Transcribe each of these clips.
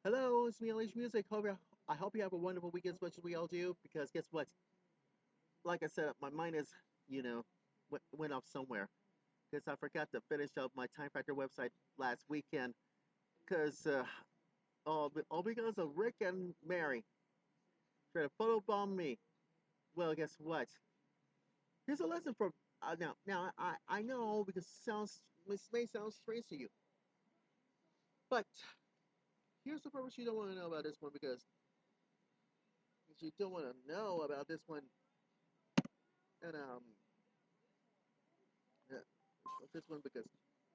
Hello, it's me, Unleash Music. I hope you have a wonderful weekend, as much as we all do. Because guess what? Like I said, my mind is, you know, went off somewhere. Because I forgot to finish up my Time Factor website last weekend. Because all because of Rick and Mary trying to photobomb me. Well, guess what? Here's a lesson from now. I know because this may sound strange to you, but here's the purpose you don't want to know about this one because you don't want to know about this one and yeah, this one because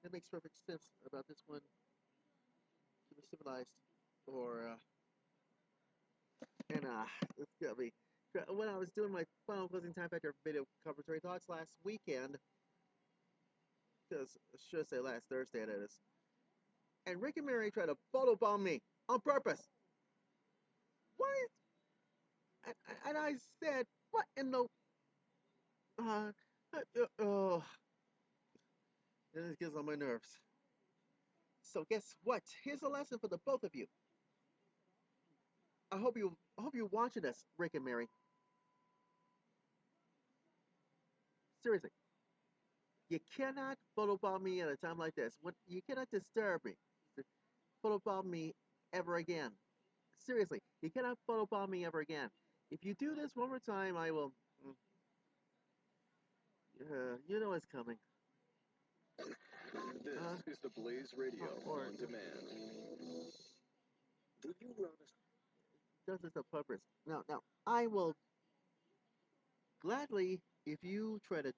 it makes perfect sense about this one to be civilized or and it's gonna be when I was doing my final closing time factor video commentary thoughts last weekend, because I should say last Thursday that is, and Rick and Mary tried to photobomb me on purpose. What? And I said, what in the uh, oh, this gets on my nerves. So guess what? Here's a lesson for the both of you. I hope you watching this, Rick and Mary. Seriously, you cannot photobomb me at a time like this. What you cannot disturb me. Photobomb me ever again. Seriously, you cannot photobomb me ever again. If you do this one more time, I will. You know what's coming. This is the Blaze Radio Or on demand. Do you run a does this on purpose? No, no. I will gladly if you try to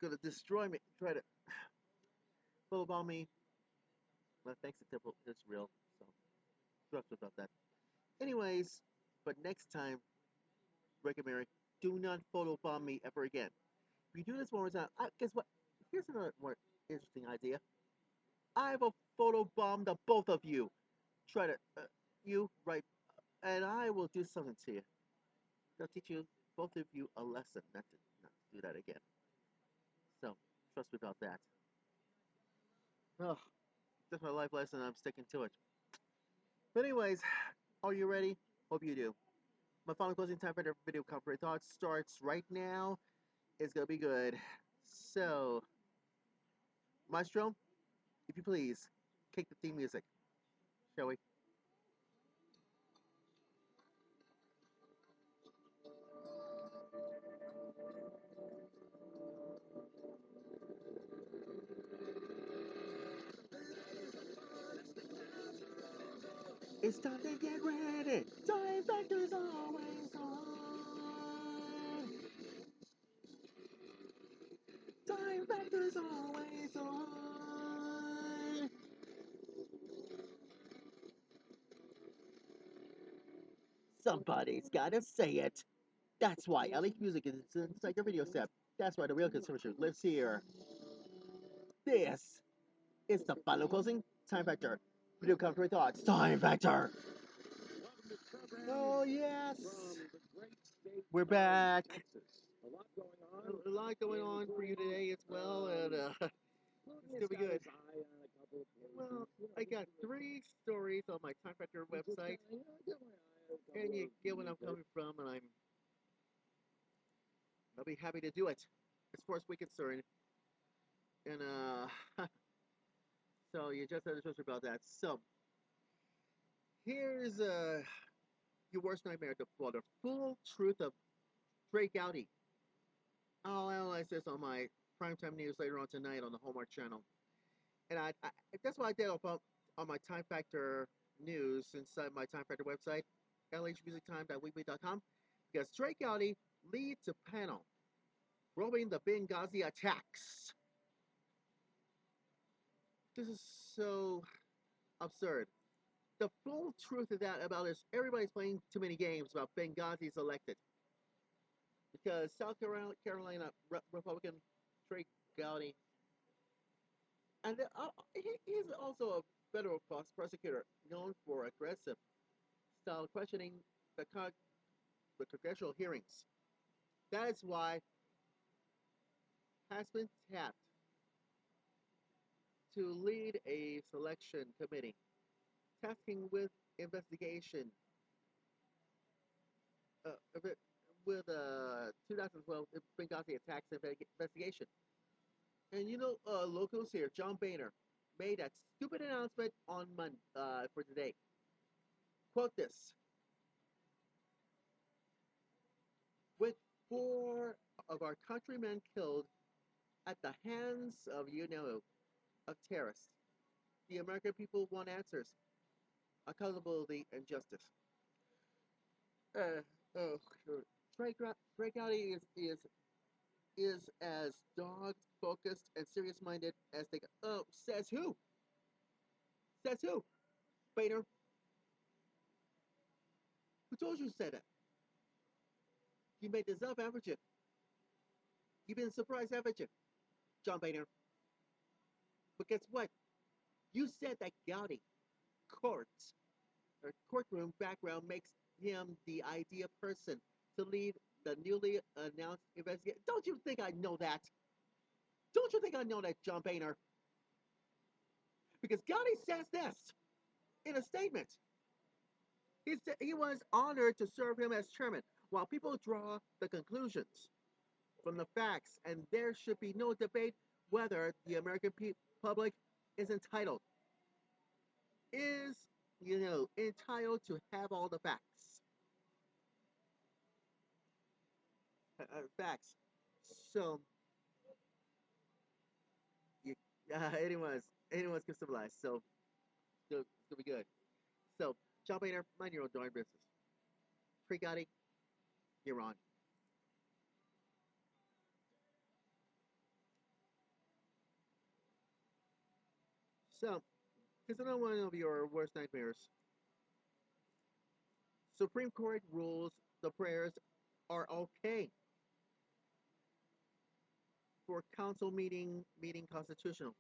gonna destroy me. Try to photobomb me. Well, thanks to Temple, it's real. So trust about that. Anyways, but next time, Rick and Mary, do not photobomb me ever again. If you do this one more time, guess what? Here's another more interesting idea. I will photobomb the both of you. Try to, you, right, and I will do something to you. I'll teach you, both of you, a lesson not to do that again. So, trust me about that. Oh, that's my life lesson. I'm sticking to it. But anyways, are you ready? Hope you do. My final closing time for the video commentary thoughts starts right now. It's gonna be good. So, Maestro, if you please, kick the theme music, shall we? It's time to get ready. Time factor's always on. Time factor's always on. Somebody's gotta say it. That's why Elite Music is inside your video set. That's why the real consumer lives here. This is the final closing Time Factor. Video commentary thoughts. Time Factor. Oh yes, we're back. A lot going on for you today as well, and it's gonna be good. Well, I got three stories on my Time Factor website, and you get where I'm coming from, and I'll be happy to do it as far as we're concerned. And so you just had to trust about that. So here's your worst nightmare: the full truth of Drake Audi. I'll analyze this on my primetime news later on tonight on the Hallmark Channel, and I that's what I did on my Time Factor news inside my Time Factor website, lhmusictime.weebly.com, because Drake Audi leads to panel probing the Benghazi attacks. This is so absurd. The full truth of that about is everybody's playing too many games about Benghazi's elected because South Carolina Republican Drake Gowdy, and he's also a federal prosecutor known for aggressive style questioning the, the congressional hearings. That is why has been tapped to lead a selection committee tasking with investigation of it with 2012 Benghazi attacks investigation. And locals here, John Boehner, made that stupid announcement on Monday for today. Quote this: "With four of our countrymen killed at the hands of of terrorists, the American people want answers, accountability, and justice." Uh, oh, sure. Frank Gotti is as dog focused and serious minded as they. Oh, says who? Says who? Boehner. Who told you to say that? You made this up, haven't you? You've been surprised, haven't you, John Boehner? But guess what? You said that Gotti court or courtroom background makes him the ideal person to lead the newly announced investigation. Don't you think I know that? Don't you think I know that, John Boehner? Because Gotti says this in a statement. He said he was honored to serve him as chairman, while people draw the conclusions from the facts, and there should be no debate whether the American public is is entitled to have all the facts. Facts. So, you, anyone's can civilize. So, it's gonna be good. So, John Boehner, mind your own darn business. Trey Gotti, you're on. So, here's another one of your worst nightmares. Supreme Court rules the prayers are okay for council meeting constitutionals,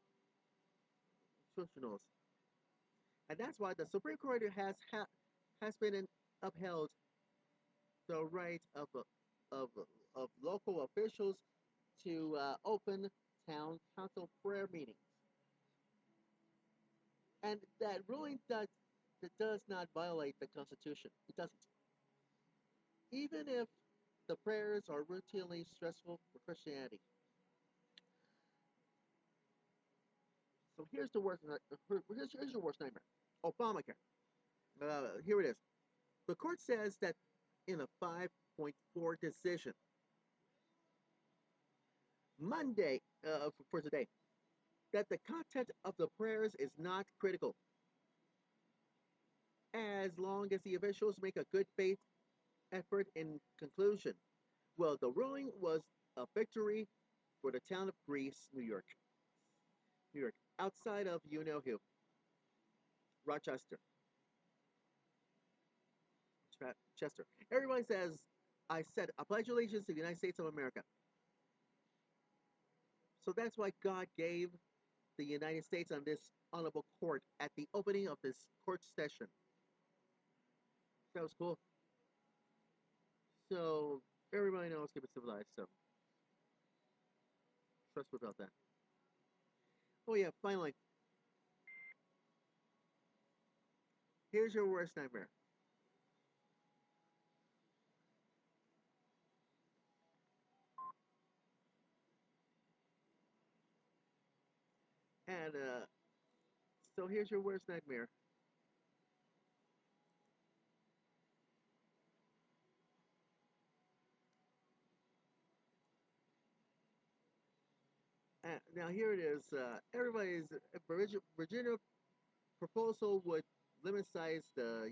and that's why the Supreme Court has been upheld the right of of local officials to open town council prayer meetings, and that ruling that does not violate the Constitution. It doesn't, even if the prayers are routinely stressful for Christianity. So here's your worst nightmare. Obamacare. Here it is. The court says that in a 5.4 decision Monday for today, that the content of the prayers is not critical as long as the officials make a good faith effort in conclusion. Well, the ruling was a victory for the town of Greece, New York, outside of who, Rochester, Chester. Everybody says, "I said, I pledge allegiance to the United States of America." So that's why God gave the United States on this honorable court at the opening of this court session. That was cool. So everybody knows keep it civilized. So trust me about that. Oh yeah, finally, here's your worst nightmare. And so here's your worst nightmare. Now here it is. Everybody's Virginia proposal would limit size the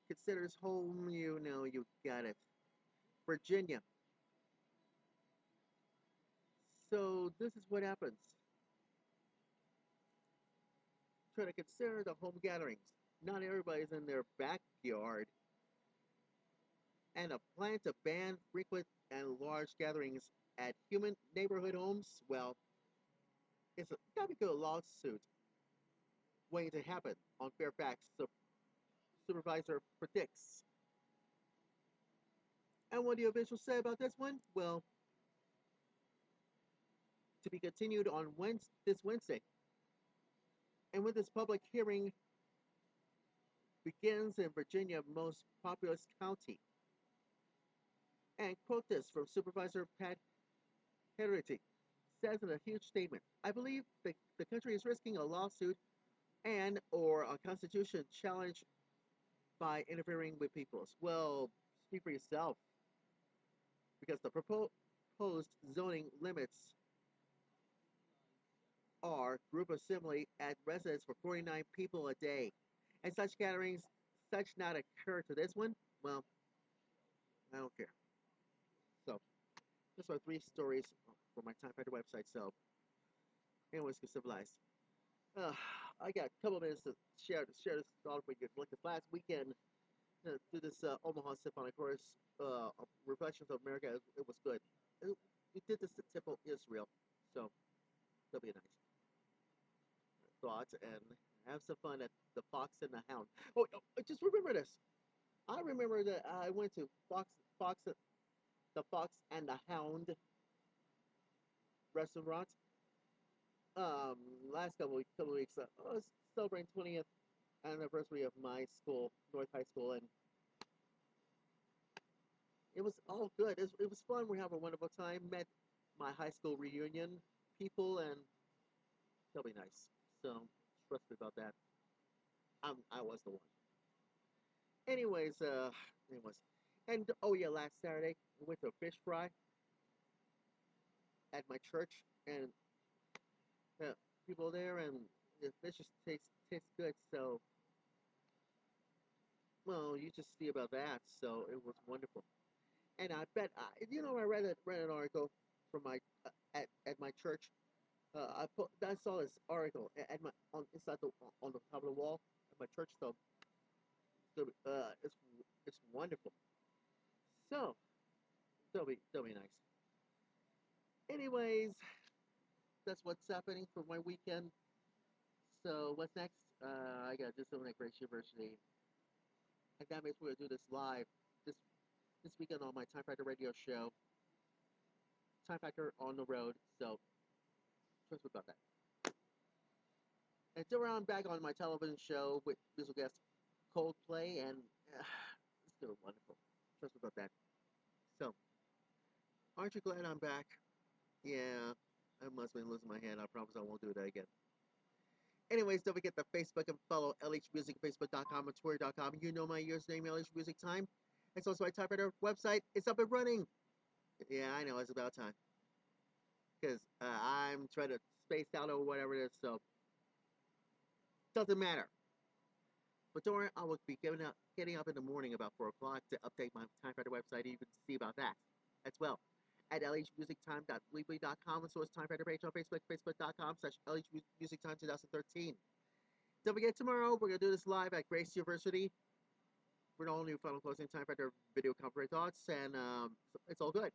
considers home. You got it. Virginia. So this is what happens. Try to consider the home gatherings. Not everybody's in their backyard, and a plan to ban frequent and large gatherings at human neighborhood homes. Well, it's a gotta be a lawsuit waiting to happen on Fairfax. Supervisor predicts. And what do the officials say about this one? Well, to be continued on this Wednesday. And when this public hearing begins in Virginia's most populous county. And quote this from Supervisor Pat Herity, says in a huge statement, I believe the country is risking a lawsuit and or a constitution challenge by interfering with peoples. Well, speak for yourself, because the proposed zoning limits are group assembly at residence for 49 people a day. And such gatherings, such not occur to this one, well, I don't care. So, those are three stories for my TimeFactor website. So, anyways, get civilized. Uh, I got a couple of minutes to share this thought with you. Like this last weekend, do this Omaha Symphonic Chorus Reflections of America. It was good. We did this to typical Israel, so that'll be a nice thought and have some fun at the Fox and the Hound. Oh, just remember this. I remember that I went to the Fox and the Hound restaurant last couple of weeks. I was celebrating 20th anniversary of my school, North High School, and it was all good. It was fun. We have a wonderful time. Met my high school reunion people, and they'll be nice. So trust me about that. I was the one. Anyways, anyways, and oh yeah, last Saturday we went to a fish fry at my church, and uh, people there, and the fish just tastes good. So well, you just see about that. So it was wonderful. And I bet I read an article from my at my church. I saw this article at my on inside the on the top of the wall at my church. So it's wonderful. So they'll be nice. Anyways, that's what's happening for my weekend. So what's next? I gotta do something at Grace University, and that means we're gonna do this live this this weekend on my Time Factor radio show. Time Factor on the road. So trust me about that. And still around back on my television show with musical guest Coldplay, and it's gonna be wonderful. Trust me about that. So, aren't you glad I'm back? Yeah, I must have been losing my hand. I promise I won't do that again. Anyways, don't forget the Facebook and follow LH Music, Facebook.com and Twitter.com. You know my username, LH Music Time. It's also my typewriter website. It's up and running. Yeah, I know. It's about time. Because I'm trying to space out or whatever it is, so doesn't matter. But don't worry, I will be getting up in the morning about 4 o'clock to update my TimeFactor website. You can see about that as well at lhmusictime.weebly.com and source TimeFactor page on Facebook, facebook.com/lhmusictime 2013. Don't forget, tomorrow we're going to do this live at Grace University. We're all new final closing TimeFactor video conference thoughts, and it's all good.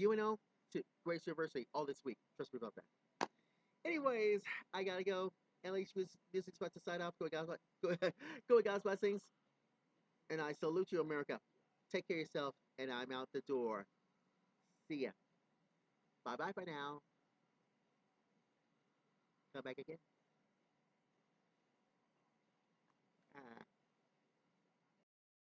UNO to Grace University all this week. Trust me about that. Anyways, I gotta go. LH Music's about to sign off. Go God's blessings. And I salute you, America. Take care of yourself, and I'm out the door. See ya. Bye bye for now. Come back again.